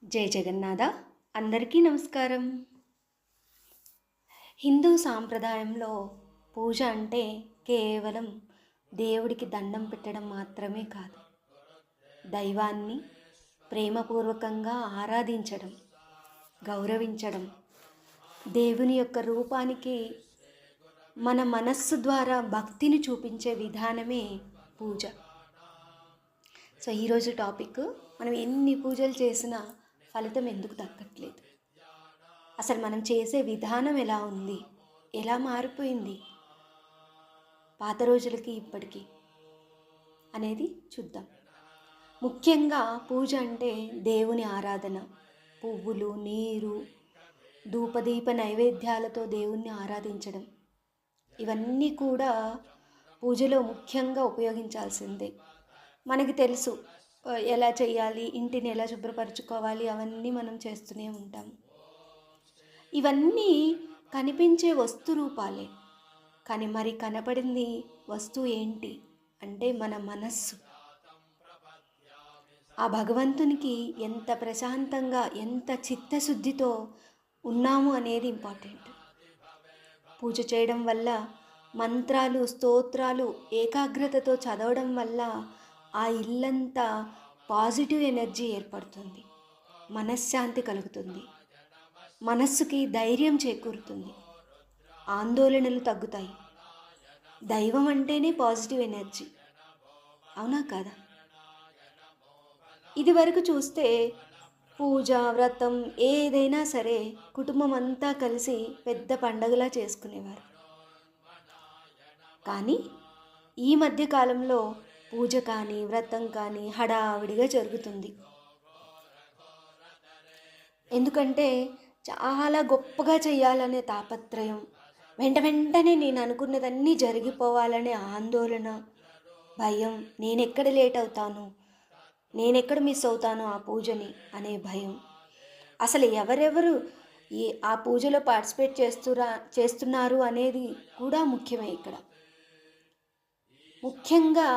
జై జగన్నాథ. అందరికీ నమస్కారం. హిందూ సాంప్రదాయంలో పూజ అంటే కేవలం దేవుడికి దండం పెట్టడం మాత్రమే కాదు, దైవాన్ని ప్రేమపూర్వకంగా ఆరాధించడం, గౌరవించడం, దేవుని యొక్క రూపానికి మన మనస్సు ద్వారా భక్తిని చూపించే విధానమే పూజ. సో ఈరోజు టాపిక్, మనం ఎన్ని పూజలు చేసినా ఫలితం ఎందుకు దక్కట్లేదు, అసలు మనం చేసే విధానం ఎలా ఉంది, ఎలా మారిపోయింది పాత రోజులకి ఇప్పటికీ అనేది చూద్దాం. ముఖ్యంగా పూజ అంటే దేవుని ఆరాధన, పువ్వులు, నీరు, ధూపదీప నైవేద్యాలతో దేవుణ్ణి ఆరాధించడం, ఇవన్నీ కూడా పూజలో ముఖ్యంగా ఉపయోగించాల్సిందే. మనకి తెలుసు ఎలా చేయాలి, ఇంటిని ఎలా శుభ్రపరచుకోవాలి, అవన్నీ మనం చేస్తూనే ఉంటాం. ఇవన్నీ కనిపించే వస్తు రూపాలే, కానీ మరి కనపడింది వస్తువు ఏంటి అంటే మన మనస్సు. ఆ భగవంతునికి ఎంత ప్రశాంతంగా, ఎంత చిత్తశుద్ధితో ఉన్నాము అనేది ఇంపార్టెంట్. పూజ చేయడం వల్ల, మంత్రాలు, స్తోత్రాలు ఏకాగ్రతతో చదవడం వల్ల ఆ ఇల్లంతా పాజిటివ్ ఎనర్జీ ఏర్పడుతుంది, మనశ్శాంతి కలుగుతుంది, మనస్సుకి ధైర్యం చేకూరుతుంది, ఆందోళనలు తగ్గుతాయి. దైవం అంటేనే పాజిటివ్ ఎనర్జీ, అవునా కదా? ఇది వరకు చూస్తే పూజ, వ్రతం ఏదైనా సరే కుటుంబం అంతా కలిసి పెద్ద పండగలా చేసుకునేవారు. కానీ ఈ మధ్య కాలంలో పూజ కానీ వ్రతం కానీ హడావిడిగా జరుగుతుంది. ఎందుకంటే చాలా గొప్పగా చేయాలనే తాపత్రయం, వెంటనే నేను అనుకున్నదన్నీ జరిగిపోవాలనే ఆందోళన, భయం, నేనెక్కడ లేట్ అవుతాను, నేనెక్కడ మిస్ అవుతాను ఆ పూజని అనే భయం. అసలు ఎవరెవరు ఆ పూజలో పార్టిసిపేట్ చేస్తున్నారు అనేది కూడా ముఖ్యమే. ఇక్కడ ముఖ్యంగా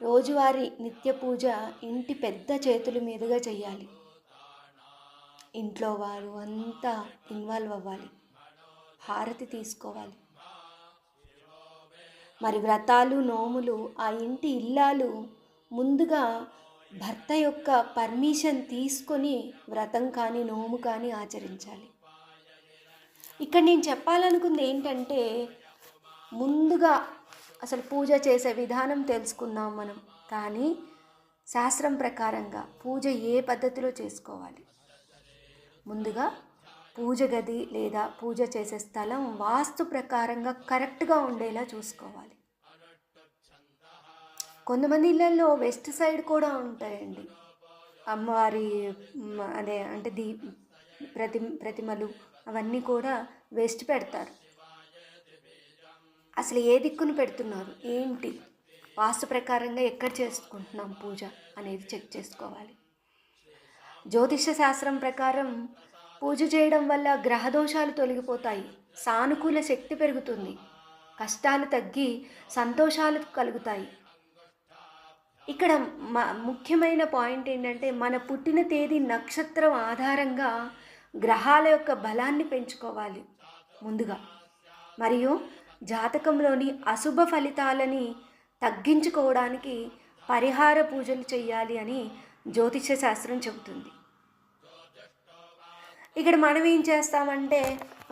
రోజువారీ నిత్య పూజ ఇంటి పెద్ద చేతుల మీదుగా చేయాలి. ఇంట్లో వారు అంతా ఇన్వాల్వ్ అవ్వాలి, హారతి తీసుకోవాలి. మరి వ్రతాలు, నోములు ఆ ఇంటి ఇల్లాలు ముందుగా భర్త యొక్క పర్మిషన్ తీసుకొని వ్రతం కానీ నోము కానీ ఆచరించాలి. ఇక్కడ నేను చెప్పాలనుకుంది ఏంటంటే, ముందుగా అసలు పూజ చేసే విధానం తెలుసుకుందాం మనం. కానీ శాస్త్రం ప్రకారంగా పూజ ఏ పద్ధతిలో చేసుకోవాలి? ముందుగా పూజ గది లేదా పూజ చేసే స్థలం వాస్తు ప్రకారంగా కరెక్ట్గా ఉండేలా చూసుకోవాలి. కొంతమంది ఇళ్ళల్లో వెస్ట్ సైడ్ కూడా ఉంటాయండి అమ్మవారి అంటే ప్రతిమలు అవన్నీ కూడా వెస్ట్ పెడతారు. అసలు ఏ దిక్కును పెడుతున్నారు, ఏంటి, వాస్తు ప్రకారంగా ఎక్కడ చేసుకుంటున్నాం పూజ అనేది చెక్ చేసుకోవాలి. జ్యోతిష శాస్త్రం ప్రకారం పూజ చేయడం వల్ల గ్రహదోషాలు తొలగిపోతాయి, సానుకూల శక్తి పెరుగుతుంది, కష్టాలు తగ్గి సంతోషాలు కలుగుతాయి. ఇక్కడ ముఖ్యమైన పాయింట్ ఏంటంటే, మన పుట్టిన తేదీ, నక్షత్రం ఆధారంగా గ్రహాల యొక్క బలాన్ని పెంచుకోవాలి ముందుగా. మరియు జాతకంలోని అశుభ ఫలితాలని తగ్గించుకోవడానికి పరిహార పూజలు చేయాలి అని జ్యోతిష శాస్త్రం చెబుతుంది. ఇక్కడ మనం ఏం చేస్తామంటే,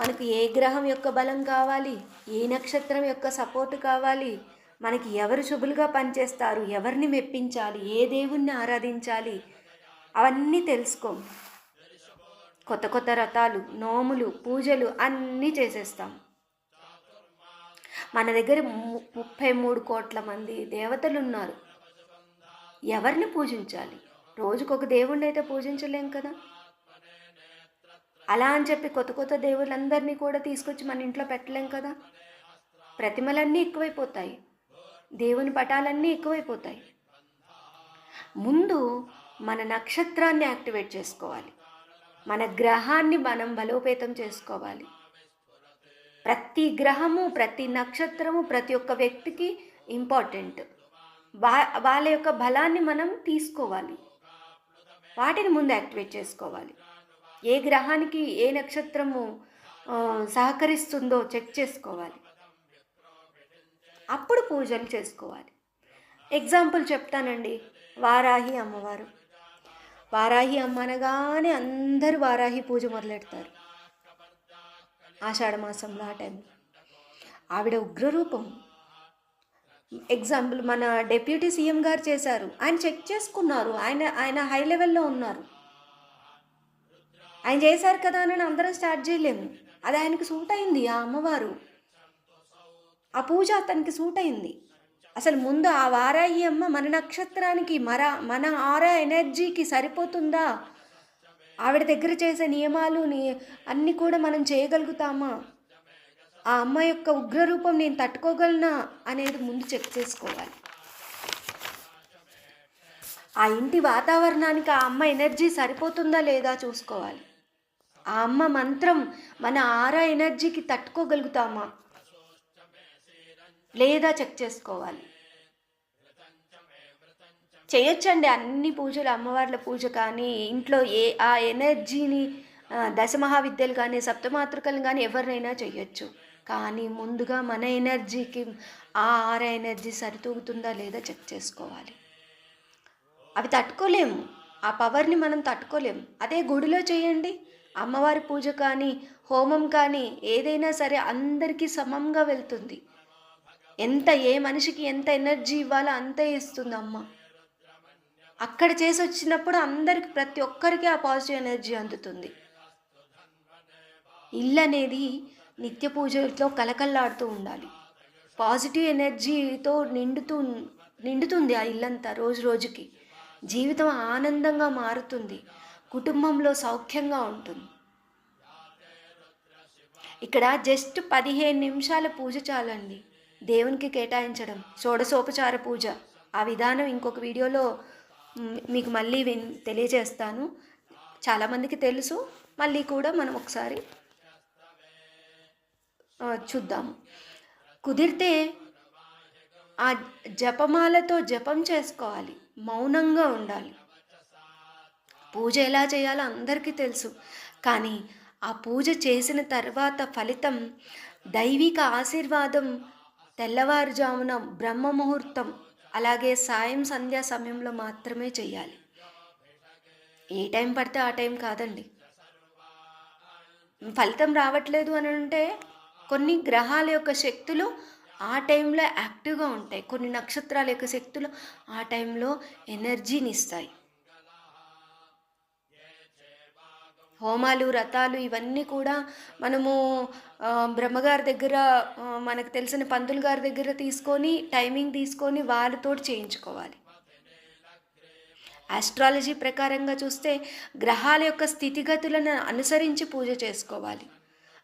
మనకు ఏ గ్రహం యొక్క బలం కావాలి, ఏ నక్షత్రం యొక్క సపోర్టు కావాలి, మనకి ఎవరు శుభులుగా పనిచేస్తారు, ఎవరిని మెప్పించాలి, ఏ దేవుణ్ణి ఆరాధించాలి, అవన్నీ తెలుసుకోం. కొత్త కొత్త రథాలు, నోములు, పూజలు అన్నీ చేసేస్తాం. మన దగ్గర 33 కోట్ల మంది దేవతలు ఉన్నారు. ఎవరిని పూజించాలి? రోజుకొక దేవుణ్ణి అయితే పూజించలేం కదా. అలా అని చెప్పి కొత్త కొత్త దేవుళ్ళందరినీ కూడా తీసుకొచ్చి మన ఇంట్లో పెట్టలేం కదా. ప్రతిమలన్నీ ఎక్కువైపోతాయి, దేవుని పటాలన్నీ ఎక్కువైపోతాయి. ముందు మన నక్షత్రాన్ని యాక్టివేట్ చేసుకోవాలి, మన గ్రహాన్ని మనం బలోపేతం చేసుకోవాలి. ప్రతి గ్రహము, ప్రతి నక్షత్రము ప్రతి ఒక్క వ్యక్తికి ఇంపార్టెంట్. వాళ్ళ యొక్క బలాన్ని మనం తీసుకోవాలి. వాటిని ముందు యాక్టివేట్ చేసుకోవాలి. ఏ గ్రహానికి ఏ నక్షత్రము సహకరిస్తుందో చెక్ చేసుకోవాలి. అప్పుడు పూజలు చేసుకోవాలి. ఎగ్జాంపుల్ చెప్తానండి. వారాహి అమ్మవారు. వారాహి అమ్మ అనగానే అందరూ వారాహి పూజ మొదలెడతారు ఆషాఢమాసంలో. ఆ టైంలో ఆవిడ ఉగ్రరూపం. ఎగ్జాంపుల్ మన డిప్యూటీ సీఎం గారు చేశారు. ఆయన చెక్ చేసుకున్నారు. ఆయన హై లెవెల్లో ఉన్నారు. ఆయన చేశారు కదా అని అందరం స్టార్ట్ చేయలేము. అది ఆయనకు సూట్ అయింది. ఆ అమ్మవారు, ఆ పూజ అతనికి సూట్ అయింది. అసలు ముందు ఆ వారాహి అమ్మ మన నక్షత్రానికి మన ఆరా ఎనర్జీకి సరిపోతుందా? ఆవిడ దగ్గర చేసే నియమాలు అన్నీ కూడా మనం చేయగలుగుతామా? ఆ అమ్మ యొక్క ఉగ్రరూపం నేను తట్టుకోగలనా అనేది ముందు చెక్ చేసుకోవాలి. ఆ ఇంటి వాతావరణానికి ఆ అమ్మ ఎనర్జీ సరిపోతుందా లేదా చూసుకోవాలి. ఆ అమ్మ మంత్రం మన ఆరా ఎనర్జీకి తట్టుకోగలుగుతామా లేదా చెక్ చేసుకోవాలి. చేయొచ్చండి అన్ని పూజలు, అమ్మవార్ల పూజ కానీ, ఇంట్లో ఆ ఎనర్జీని దశమహావిద్యలు కానీ, సప్తమాతృకలు కానీ ఎవరినైనా చేయొచ్చు. కానీ ముందుగా మన ఎనర్జీకి ఆ ఆరా ఎనర్జీ సరితూగుతుందా లేదా చెక్ చేసుకోవాలి. అవి తట్టుకోలేము, ఆ పవర్ని మనం తట్టుకోలేము. అదే గుడిలో చేయండి, అమ్మవారి పూజ కానీ హోమం కానీ ఏదైనా సరే అందరికీ సమంగా వెళ్తుంది. ఏ మనిషికి ఎంత ఎనర్జీ ఇవ్వాలో అంతే ఇస్తుంది అమ్మ. అక్కడ చేసి వచ్చినప్పుడు అందరికి, ప్రతి ఒక్కరికి ఆ పాజిటివ్ ఎనర్జీ అందుతుంది. ఇల్లు అనేది నిత్య పూజలతో కలకల్లాడుతూ ఉండాలి. పాజిటివ్ ఎనర్జీతో నిండుతుంది ఆ ఇల్లంతా. రోజు రోజుకి జీవితం ఆనందంగా మారుతుంది. కుటుంబంలో సౌఖ్యంగా ఉంటుంది. ఇక్కడ జస్ట్ 15 నిమిషాల పూజ చాలండి దేవునికి కేటాయించడం. షోడశోపచార పూజ, ఆ విధానం ఇంకొక వీడియోలో మీకు మళ్ళీ తెలియజేస్తాను. చాలామందికి తెలుసు, మళ్ళీ కూడా మనం ఒకసారి చూద్దాము. కుదిరితే ఆ జపమాలతో జపం చేసుకోవాలి, మౌనంగా ఉండాలి. పూజ ఎలా చేయాలో అందరికీ తెలుసు, కానీ ఆ పూజ చేసిన తర్వాత ఫలితం, దైవిక ఆశీర్వాదం తెల్లవారుజామున బ్రహ్మ ముహూర్తం, అలాగే సాయం సంధ్యా సమయంలో మాత్రమే చేయాలి. ఏ టైం పడితే ఆ టైం కాదండి. ఫలితం రావట్లేదు అని అంటే కొన్ని గ్రహాల యొక్క శక్తులు ఆ టైంలో యాక్టివ్గా ఉంటాయి. కొన్ని నక్షత్రాల యొక్క శక్తులు ఆ టైంలో ఎనర్జీని ఇస్తాయి. హోమాలు, వ్రతాలు ఇవన్నీ కూడా మనము బ్రహ్మగారి దగ్గర, మనకు తెలిసిన పంతులు గారి దగ్గర తీసుకొని టైమింగ్ తీసుకొని వారితో చేయించుకోవాలి. ఆస్ట్రాలజీ ప్రకారంగా చూస్తే గ్రహాల యొక్క స్థితిగతులను అనుసరించి పూజ చేసుకోవాలి.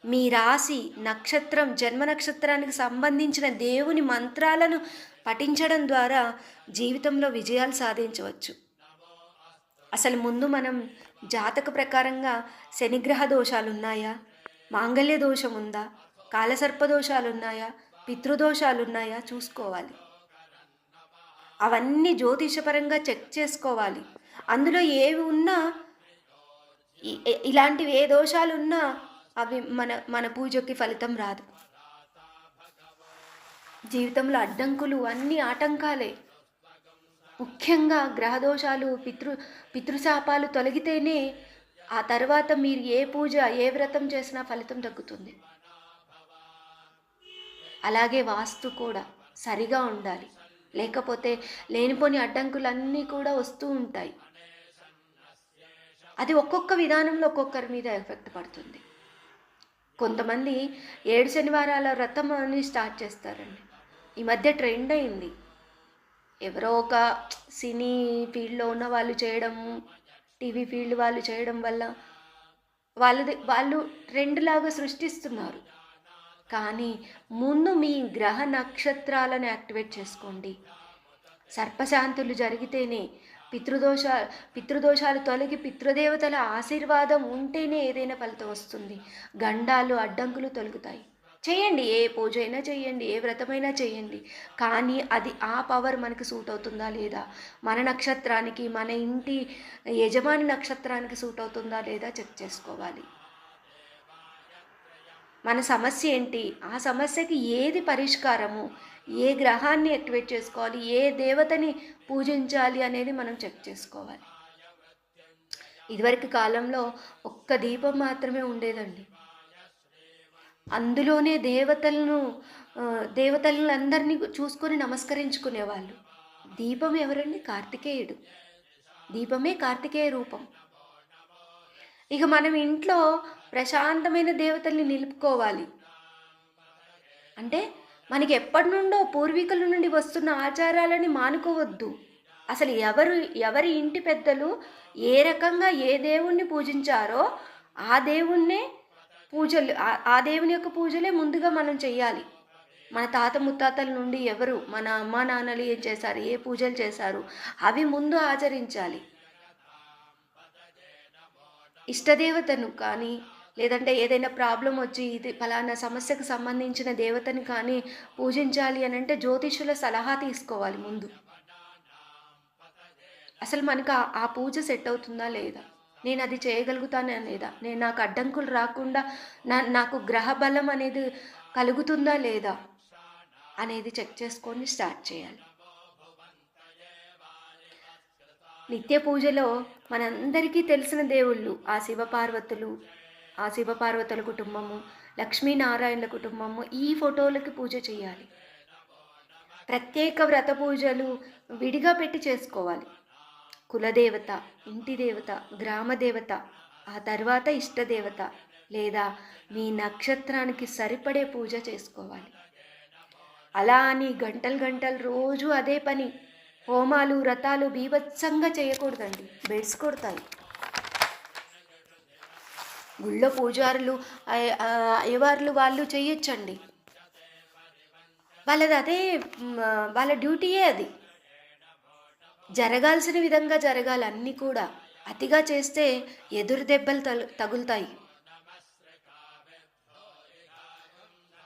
మీ రాశి, నక్షత్రం, జన్మ నక్షత్రానికి సంబంధించిన దేవుని మంత్రాలను పఠించడం ద్వారా జీవితంలో విజయాలు సాధించవచ్చు. అసలు ముందు మనం జాతక ప్రకారంగా శనిగ్రహ దోషాలు ఉన్నాయా, మాంగళ్య దోషం ఉందా, కాలసర్ప దోషాలు ఉన్నాయా, పితృదోషాలు ఉన్నాయా చూసుకోవాలి. అవన్నీ జ్యోతిషపరంగా చెక్ చేసుకోవాలి. అందులో ఏవి ఉన్నా, ఇలాంటివి ఏ దోషాలు ఉన్నా అవి మన పూజకి ఫలితం రాదు. జీవితంలో అడ్డంకులు అన్నీ ఆటంకాలే. ముఖ్యంగా గ్రహదోషాలు, పితృశాపాలు తొలగితేనే ఆ తర్వాత మీరు ఏ పూజ, ఏ వ్రతం చేసినా ఫలితం దక్కుతుంది. అలాగే వాస్తు కూడా సరిగా ఉండాలి, లేకపోతే లేనిపోని అడ్డంకులన్నీ కూడా వస్తూ ఉంటాయి. అది ఒక్కొక్క విధానంలో ఒక్కొక్కరి మీద ఎఫెక్ట్ పడుతుంది. కొంతమంది 7 శనివారాల వ్రతం అని స్టార్ట్ చేస్తారండి. ఈ మధ్య ట్రెండ్ అయింది. ఎవరో ఒక సినీ ఫీల్డ్లో ఉన్న వాళ్ళు చేయడం, టీవీ ఫీల్డ్ వాళ్ళు చేయడం వల్ల వాళ్ళు ట్రెండ్ లాగా సృష్టిస్తున్నారు. కానీ ముందు మీ గ్రహ నక్షత్రాలను యాక్టివేట్ చేసుకోండి. సర్పశాంతులు జరిగితేనే, పితృదోషాలు తొలగి పితృదేవతల ఆశీర్వాదం ఉంటేనే ఏదైనా ఫలితం వస్తుంది. గండాలు, అడ్డంకులు తొలగుతాయి. చేయండి. ఏ పూజ అయినా చేయండి. ఏ వ్రతమైనా చేయండి. కానీ అది ఆ పవర్ మనకి సూట్ అవుతుందా లేదా? మన నక్షత్రానికి, మన ఇంటి యజమాని నక్షత్రానికి సూట్ అవుతుందా లేదా చెక్ చేసుకోవాలి. మన సమస్య ఏంటి? ఆ సమస్యకి ఏది పరిష్కారము? ఏ గ్రహాన్ని యాక్టివేట్ చేసుకోవాలి? ఏ దేవతని పూజించాలి అనేది మనం చెక్ చేసుకోవాలి. ఇదివరకు కాలంలో ఒక్క దీపం మాత్రమే ఉండేదండి. అందులోనే దేవతలందరినీ చూసుకొని నమస్కరించుకునేవాళ్ళు. దీపం ఎవరండి? కార్తికేయుడు. దీపమే కార్తికేయ రూపం. ఇక మనం ఇంట్లో ప్రశాంతమైన దేవతల్ని నిలుపుకోవాలి అంటే మనకి ఎప్పటి నుండో పూర్వీకుల నుండి వస్తున్న ఆచారాలని మానుకోవద్దు. అసలు ఎవరి ఇంటి పెద్దలు ఏ రకంగా ఏ దేవుణ్ణి పూజించారో ఆ దేవుణ్ణే ఆ దేవుని యొక్క పూజలే ముందుగా మనం చెయ్యాలి. మన తాత ముత్తాతల నుండి మన అమ్మా నాన్నలు ఏం చేశారు, ఏ పూజలు చేశారు అవి ముందు ఆచరించాలి. ఇష్టదేవతను కానీ లేదంటే ఏదైనా ప్రాబ్లం వచ్చి ఇది ఫలానా సమస్యకు సంబంధించిన దేవతని కానీ పూజించాలి అని అంటే జ్యోతిష్యుల సలహా తీసుకోవాలి ముందు. అసలు మనకు ఆ పూజ సెట్ అవుతుందా లేదా, నేను అది చేయగలుగుతానా లేదా, నాకు అడ్డంకులు రాకుండా నాకు గ్రహ బలం అనేది కలుగుతుందా లేదా అనేది చెక్ చేసుకొని స్టార్ట్ చేయాలి. నిత్య పూజలో మనందరికీ తెలిసిన దేవుళ్ళు ఆ శివపార్వతుల కుటుంబము, లక్ష్మీనారాయణల కుటుంబము ఈ ఫోటోలకి పూజ చేయాలి. ప్రత్యేక వ్రత పూజలు విడిగా పెట్టి చేసుకోవాలి. కులదేవత, ఇంటి దేవత, గ్రామ దేవత, ఆ తర్వాత ఇష్టదేవత లేదా మీ నక్షత్రానికి సరిపడే పూజ చేసుకోవాలి. అలా అని గంటలు రోజు అదే పని హోమాలు వ్రతాలు బీభత్సంగా చేయకూడదండి, బెడ్స్ కొడతాయి. గుళ్ళో పూజారులు అయ్యవార్లు వాళ్ళు చేయొచ్చండి, వాళ్ళ డ్యూటీయే అది. జరగాల్సిన విధంగా జరగాలి అన్నీ కూడా. అతిగా చేస్తే ఎదురు దెబ్బలు తగులుతాయి.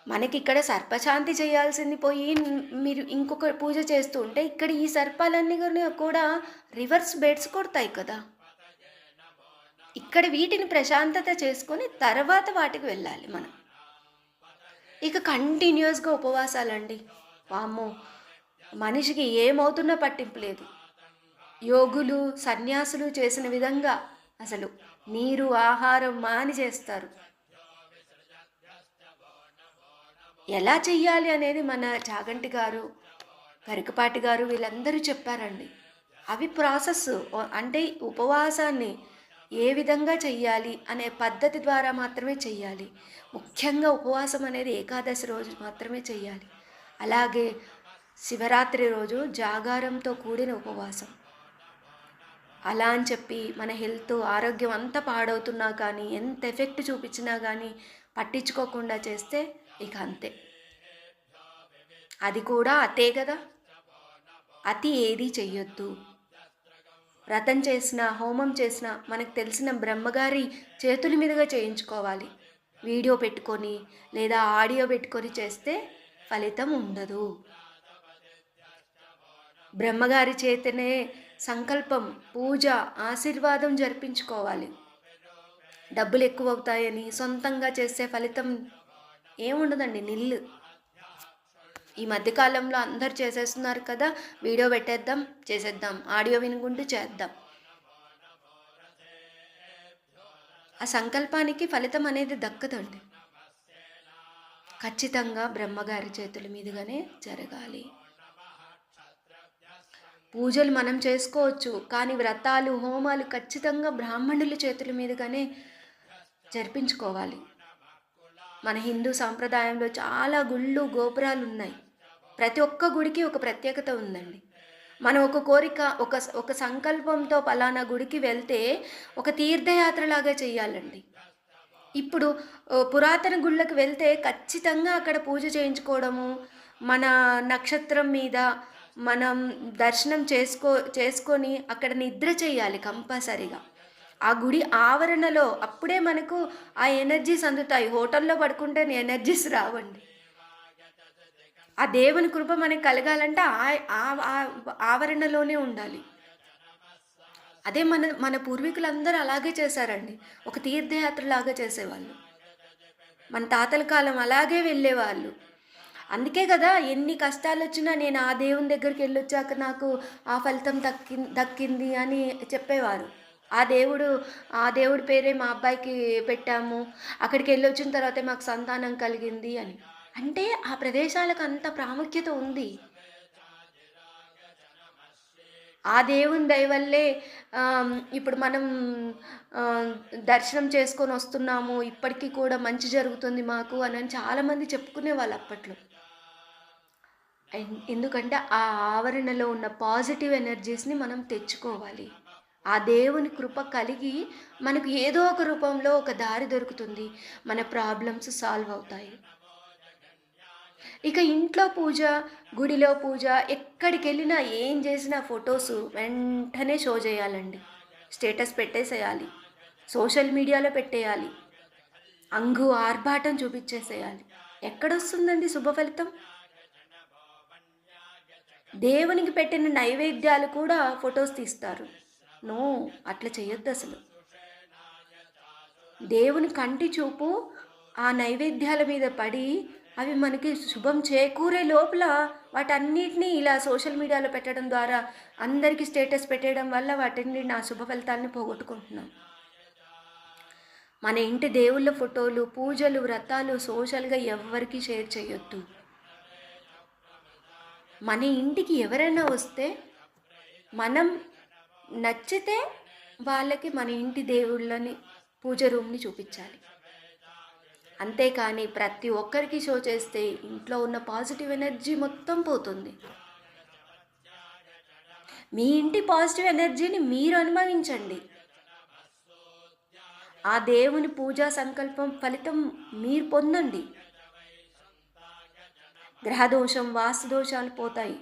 మనకి ఇక్కడ సర్పశాంతి చేయాల్సింది పోయి మీరు ఇంకొక పూజ చేస్తూ ఉంటే ఇక్కడ ఈ సర్పాలన్నీ కూడా రివర్స్ బెడ్స్ కొడతాయి కదా. ఇక్కడ వీటిని ప్రశాంతత చేసుకొని తర్వాత వాటికి వెళ్ళాలి మనం. ఇక కంటిన్యూస్గా ఉపవాసాలండి, వామ్మో మనిషికి ఏమవుతున్నా పట్టింపు లేదు. యోగులు సన్యాసులు చేసిన విధంగా అసలు నీరు ఆహారం మాని చేస్తారు. ఎలా చెయ్యాలి అనేది మన చాగంటి గారు, గరికపాటి గారు వీళ్ళందరూ చెప్పారండి. అవి ప్రాసెస్ అంటే ఉపవాసాన్ని ఏ విధంగా చెయ్యాలి అనే పద్ధతి ద్వారా మాత్రమే చెయ్యాలి. ముఖ్యంగా ఉపవాసం అనేది ఏకాదశి రోజు మాత్రమే చెయ్యాలి. అలాగే శివరాత్రి రోజు జాగారంతో కూడిన ఉపవాసం. అలా అని చెప్పి మన హెల్త్ ఆరోగ్యం అంతా పాడవుతున్నా కానీ ఎంత ఎఫెక్ట్ చూపించినా కానీ పట్టించుకోకుండా చేస్తే ఇక అంతే. అది కూడా అతే కదా, అతి ఏది చెయ్యొద్దు. వ్రతం చేసిన హోమం చేసిన మనకు తెలిసిన బ్రహ్మగారి చేతుల మీదుగా చేయించుకోవాలి. వీడియో పెట్టుకొని లేదా ఆడియో పెట్టుకొని చేస్తే ఫలితం ఉండదు. బ్రహ్మగారి చేతనే సంకల్పం, పూజ, ఆశీర్వాదం జరిపించుకోవాలి. డబ్బులు ఎక్కువ అవుతాయని సొంతంగా చేసే ఫలితం ఏముండదండి, నిల్లు. ఈ మధ్యకాలంలో అందరు చేసేస్తున్నారు కదా, వీడియో పెట్టేద్దాం చేసేద్దాం, ఆడియో వినుకుంటూ చేద్దాం. ఆ సంకల్పానికి ఫలితం అనేది దక్కదండి. ఖచ్చితంగా బ్రహ్మగారి చేతుల మీదుగానే జరగాలి. పూజలు మనం చేసుకోవచ్చు, కానీ వ్రతాలు హోమాలు ఖచ్చితంగా బ్రాహ్మణుల చేతుల మీదుగానే జరిపించుకోవాలి. మన హిందూ సాంప్రదాయంలో చాలా గుళ్ళు గోపురాలు ఉన్నాయి. ప్రతి ఒక్క గుడికి ఒక ప్రత్యేకత ఉందండి. మనం ఒక కోరిక ఒక సంకల్పంతో పలానా గుడికి వెళ్తే ఒక తీర్థయాత్రలాగా చేయాలండి. ఇప్పుడు పురాతన గుళ్ళకి వెళ్తే ఖచ్చితంగా అక్కడ పూజ చేయించుకోవడము, మన నక్షత్రం మీద మనం దర్శనం చేసుకొని అక్కడ నిద్ర చేయాలి కంపల్సరీగా. ఆ గుడి ఆవరణలో అప్పుడే మనకు ఆ ఎనర్జీస్ అందుతాయి. హోటల్లో పడుకుంటే ఎనర్జీస్ రావండి. ఆ దేవుని కృప మనకు కలగాలంటే ఆవరణలోనే ఉండాలి. అదే మన మన పూర్వీకులందరూ అలాగే చేశారండి. ఒక తీర్థయాత్రలాగా చేసేవాళ్ళు. మన తాతల కాలం అలాగే వెళ్ళేవాళ్ళు. అందుకే గదా! ఎన్ని కష్టాలొచ్చినా నేను ఆ దేవుని దగ్గరికెళ్ళొచ్చాక నాకు ఆ ఫలితం దక్కింది అని చెప్పేవారు. ఆ దేవుడి పేరే మా అబ్బాయికి పెట్టాము. అక్కడికెళ్ళొచ్చిన తర్వాతే మాకు సంతానం కలిగింది అని. అంటే ఆ ప్రదేశాలకు అంత ప్రాముఖ్యత ఉంది. ఆ దేవుని దయ వల్లే ఇప్పుడు మనం దర్శనం చేసుకొనొస్తున్నాము. ఇప్పటికి కూడా మంచి జరుగుతుంది మాకు అనని చాలామంది చెప్పుకునేవాళ్ళు అప్పట్లో. ఎందుకంటే ఆ ఆవరణలో ఉన్న పాజిటివ్ ఎనర్జీస్‌ని మనం తెచ్చుకోవాలి. ఆ దేవుని కృప కలిగి మనకు ఏదో ఒక రూపంలో ఒక దారి దొరుకుతుంది. మన ప్రాబ్లమ్స్ సాల్వ్ అవుతాయి. ఇక ఇంట్లో పూజ, గుడిలో పూజ ఎక్కడికెళ్ళినా ఏం చేసినా ఫోటోసు వెంటనే షో చేయాలండి. స్టేటస్ పెట్టేసేయాలి. సోషల్ మీడియాలో పెట్టేయాలి. ఆర్భాటం చూపిచ్చేసేయాలి. ఎక్కడొస్తుందండి శుభ ఫలితం? దేవునికి పెట్టిన నైవేద్యాలు కూడా ఫోటోస్ తీస్తారు. నో, అట్లా చేయొద్దసలు. దేవుని కంటి చూపు ఆ నైవేద్యాల మీద పడి, అవి మనకి శుభం చేకూరే లోపల వాటన్నిటిని ఇలా సోషల్ మీడియాలో పెట్టడం ద్వారా, అందరికీ స్టేటస్ పెట్టేయడం వల్ల వాటిని నా శుభ ఫలితాన్ని పోగొట్టుకుంటున్నాం. మన ఇంటి దేవుళ్ళ ఫోటోలు, పూజలు, వ్రతాలు సోషల్‌గా ఎవ్వరికీ షేర్ చేయొద్దు. మన ఇంటికి ఎవరైనా వస్తే మనం నచ్చితే వాళ్ళకి మన ఇంటి దేవుళ్ళని పూజ రూమ్‌ని చూపించాలి. అంతేకాని ప్రతి ఒక్కరికి షో చేస్తే ఇంట్లో ఉన్న పాజిటివ్ ఎనర్జీ మొత్తం పోతుంది. మీ ఇంటి పాజిటివ్ ఎనర్జీని మీరు అనుభవించండి. ఆ దేవుని పూజా సంకల్పం ఫలితం మీరు పొందండి. గ్రహదోషం, వాస్తు దోషాలు పోతాయి.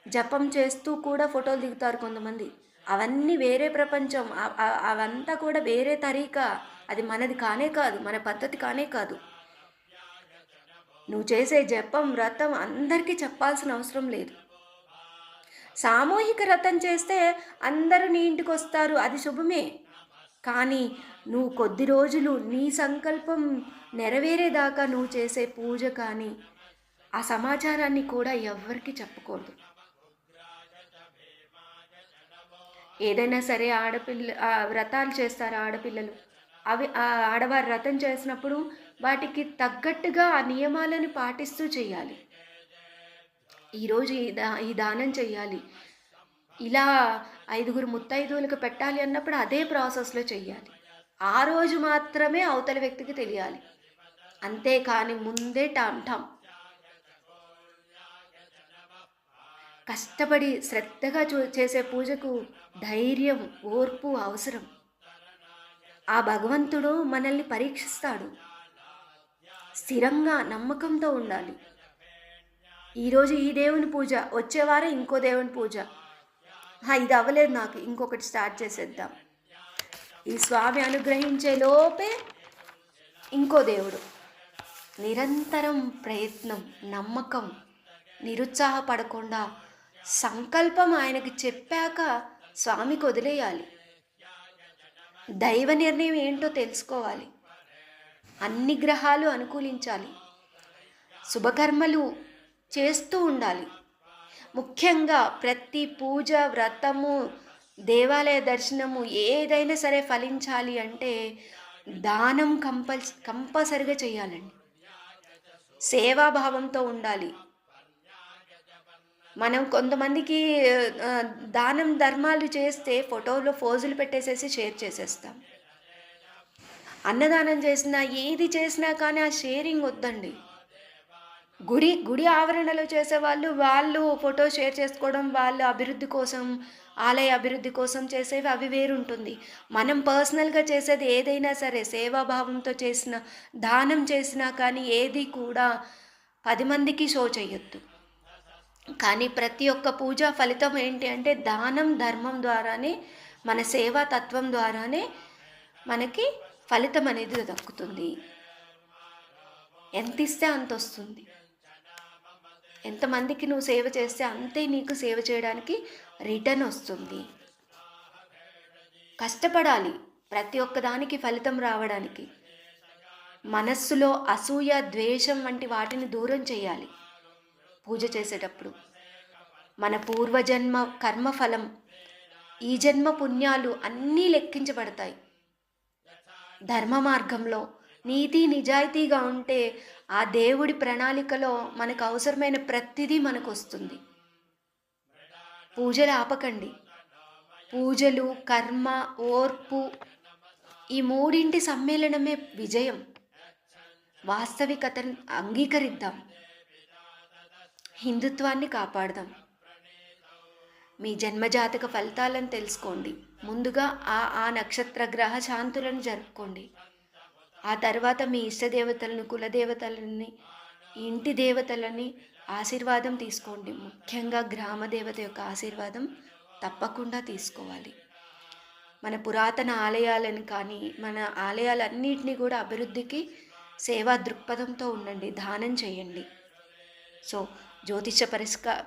జపం చేస్తూ కూడా ఫోటోలు దిగుతారు కొంతమంది. అవన్నీ వేరే ప్రపంచం. అవంతా కూడా వేరే తరీకా. అది మనది కానే కాదు, మన పద్ధతి కానే కాదు. నువ్వు చేసే జపం, వ్రతం అందరికీ చెప్పాల్సిన అవసరం లేదు. సామూహిక వ్రతం చేస్తే అందరూ నీ ఇంటికి వస్తారు, అది శుభమే. కానీ నువ్వు కొద్ది రోజులు నీ సంకల్పం నెరవేరేదాకా నువ్వు చేసే పూజ కానీ ఆ సమాచారాన్ని కూడా ఎవ్వరికీ చెప్పకూడదు. ఏదైనా సరే వ్రతాలు చేస్తారు ఆడపిల్లలు. అవి ఆడవారు వ్రతం చేసినప్పుడు వాటికి తగ్గట్టుగా ఆ నియమాలను పాటిస్తూ చేయాలి. ఈరోజు ఈ దానం చెయ్యాలి, ఇలా 5 ముత్తైదువులకు పెట్టాలి అన్నప్పుడు అదే ప్రాసెస్లో చెయ్యాలి. ఆ రోజు మాత్రమే అవతల వ్యక్తికి తెలియాలి. అంతేకాని ముందే టామ్ టామ్ కష్టపడి శ్రద్ధగా చేసే పూజకు ధైర్యం, ఓర్పు అవసరం. ఆ భగవంతుడు మనల్ని పరీక్షిస్తాడు. స్థిరంగా నమ్మకంతో ఉండాలి. ఈరోజు ఈ దేవుని పూజ, వచ్చే వారం ఇంకో దేవుని పూజ. ఇది అవ్వలేదు నాకు, ఇంకొకటి స్టార్ట్ చేసేద్దాం. ఈ స్వామి అనుగ్రహించే లోపే ఇంకో దేవుడు. నిరంతరం ప్రయత్నం, నమ్మకం, నిరుత్సాహపడకుండా సంకల్పం ఆయనకి చెప్పాక స్వామికి వదిలేయాలి. దైవ నిర్ణయం ఏంటో తెలుసుకోవాలి. అన్ని గ్రహాలు అనుకూలించాలి. శుభకర్మలు చేస్తూ ఉండాలి. ముఖ్యంగా ప్రతి పూజ, వ్రతము, దేవాలయ దర్శనము ఏదైనా సరే ఫలించాలి అంటే దానం కంపల్సరిగా చేయాలండి. సేవాభావంతో ఉండాలి. మనం కొంతమందికి దానం ధర్మాలు చేస్తే ఫోటోలో ఫోజులు పెట్టేసేసి షేర్ చేసేస్తాం. అన్నదానం చేసినా ఏది చేసినా కానీ ఆ షేరింగ్ వద్దండి. గుడి ఆవరణలో చేసేవాళ్ళు వాళ్ళు ఫోటో షేర్ చేసుకోవడం, వాళ్ళ అభివృద్ధి కోసం, ఆలయ అభివృద్ధి కోసం చేసేవి అవి వేరుంటుంది. మనం పర్సనల్గా చేసేది ఏదైనా సరే సేవాభావంతో చేసిన, దానం చేసినా కానీ ఏది కూడా 10 మందికి షో చేయొద్దు. కానీ ప్రతి ఒక్క పూజ ఫలితం ఏంటి అంటే దానం, ధర్మం ద్వారానే, మన సేవా తత్వం ద్వారానే మనకి ఫలితం అనేది దక్కుతుంది. ఎంత ఇస్తే అంత వస్తుంది. ఎంతమందికి నువ్వు సేవ చేస్తే అంతే నీకు సేవ చేయడానికి రిటర్న్ వస్తుంది. కష్టపడాలి ప్రతి ఒక్కదానికి ఫలితం రావడానికి. మనస్సులో అసూయ, ద్వేషం వంటి వాటిని దూరం చేయాలి పూజ చేసేటప్పుడు. మన పూర్వజన్మ కర్మఫలం, ఈ జన్మ పుణ్యాలు అన్నీ లెక్కించబడతాయి. ధర్మ మార్గంలో నీతి నిజాయితీగా ఉంటే ఆ దేవుడి ప్రణాళికలో మనకు అవసరమైన ప్రతిదీ మనకు వస్తుంది. పూజలు ఆపకండి. పూజలు, కర్మ, ఓర్పు ఈ మూడింటి సమ్మేళనమే విజయం. వాస్తవికతను అంగీకరిద్దాం. హిందుత్వాన్ని కాపాడదాం. మీ జన్మజాతక ఫలితాలను తెలుసుకోండి. ముందుగా ఆ నక్షత్ర గ్రహ శాంతులను జరుపుకోండి. ఆ తర్వాత మీ ఇష్టదేవతలను, కులదేవతలని, ఇంటి దేవతలని ఆశీర్వాదం తీసుకోండి. ముఖ్యంగా గ్రామ దేవత యొక్క ఆశీర్వాదం తప్పకుండా తీసుకోవాలి. మన పురాతన ఆలయాలను కానీ, మన ఆలయాలన్నింటినీ కూడా అభివృద్ధికి సేవా దృక్పథంతో ఉండండి. దానం చేయండి. సో జ్యోతిష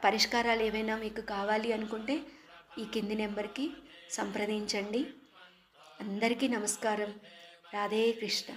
పరిష్కారాలు ఏవైనా మీకు కావాలి అనుకుంటే ఈ కింది నెంబర్కి సంప్రదించండి. అందరికీ నమస్కారం. రాధే కృష్ణ.